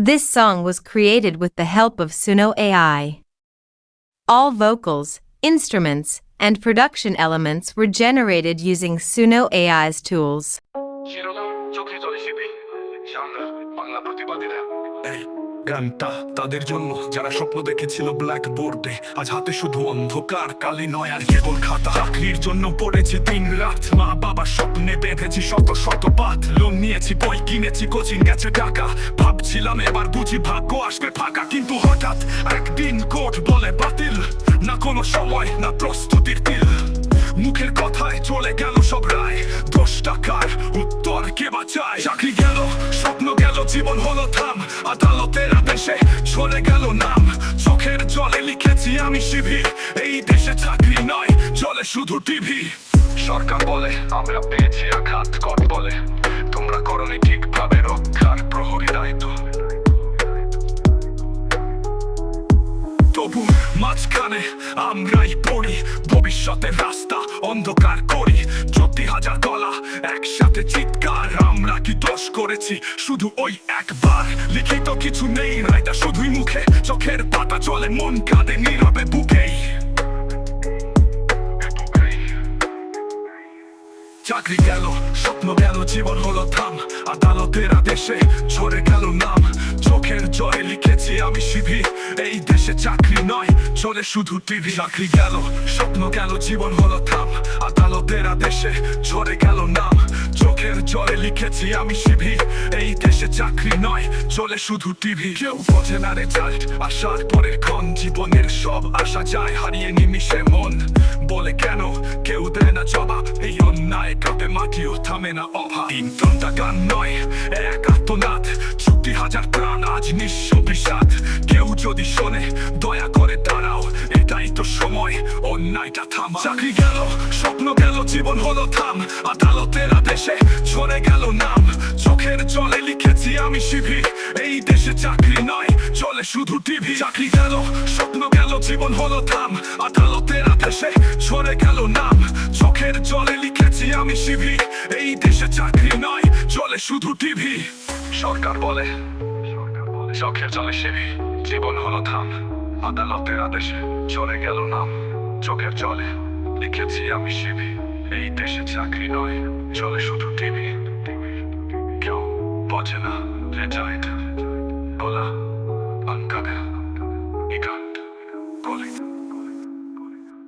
This song was created with the help of Suno AI. All vocals, instruments, and production elements were generated using Suno AI's tools. গানটা তাদের জন্য যারা স্বপ্ন দেখেছিল black বোর্ডে, আজ হাতে শুধু অন্ধকার, কালি নয় আর কেবল খাতা। চাকরির জন্য পড়েছি দিন রাত, মা বাবার স্বপ্নে বেঁধেছি শত শত পাত। লোন নিয়েছি, বই কিনেছি, কোচিং গেছে টাকা, ভাবছিলাম এবার বুঝি ভাগ্য আসবে ফাঁকা। কিন্তু হঠাৎ একদিন কোর্ট বলে বাতিল, না কোনো সময় না প্রস্তুতির তিল। মুখের কথায় চলে গেল সব রায়, 10 টাকার উত্তর কে বাঁচায়? চাকরি গেল, স্বপ্ন গেল, জীবন হলো থাম। আদালতের আদেশে চলে গেল নাম, চোখের জলে লিখেছি আমি শিবির। এই দেশে চাকরি নয়, চলে শুধু টিভি। সরকার বলে আমরা পেয়েছি আঘাত, কর বলে তোমরা করনি ঠিকভাবে রক্ষার প্রহরী দায়িত্ব। তবু মাঝখানে আমরাই পড়ি, ভবিষ্যতের রাস্তা অন্ধকার করি। 40,000 গলা একসাথে চিৎকার, আমরা কি দোষ করেছি শুধু ওই একবার? লিখিত কিছু নেই, রায়টা শুধুই মুখে, চোখের পাতা চলে, মন কাঁদে নীরবে বুকেই। চাকরি গেল, স্বপ্ন গেল, জীবন হলো থাম। আদালতের আদেশে ঝরে গেল নাম, চোখের জলে লিখেছি আমি শিবির। এই দেশে চাকরি নয়, চলে শুধু টিভি। চাকরি গেল, স্বপ্ন গেল, জীবন হলো থাম। আদালতের আদেশে ঝরে গেল নাম, চোখের জলে লিখেছি আমি শিবির। এই দেশে চাকরি নয়, চলে শুধু টিভি। কেউ বোঝে না রেজাল্ট, আসার পরের ক্ষণ, জীবনের সব আশা যায় হারিয়ে নিমিষে মন। বলে কেন কেউ দেয় না জবাব, এই অন্যায় কাঁপে মাটিও থামে না অভাব। 3 ঘন্টা গান নয়, এক আত্মনাদ, 40,000 প্রাণ আজ নিঃস্ব বিষাদ। কেউ যদি শোনে দয়া করে দাঁড়াও, এটাই তো সময় অন্যায়টা থামা। চাকরি গেল, স্বপ্ন গেল, জীবন হলো থাম। আদালতের আদেশে ঝরে গেল নাম, চোখের জলে লিখেছি আমি শিবির। এই দেশে চাকরি নয়, চলে শুধু টিভি। চাকরি গেল, স্বপ্ন গেল, জীবন হলো থাম। আদালতের আদেশে ঝরে গেল নাম, চোখের জলে লিখেছি আমি শিবির। এই দেশে চাকরি নয়, চলে শুধু টিভি। সরকার বলে চোখের জলে শিবির, জীবন হলো থাম। আদালতের আদেশে ঝরে গেল নাম, চোখের জলে লিখেছি আমি শিবির। এই দেশে চাকরি নয়, চলে শুধু টিভি। কেউ বোঝে না রেজাল্ট বলা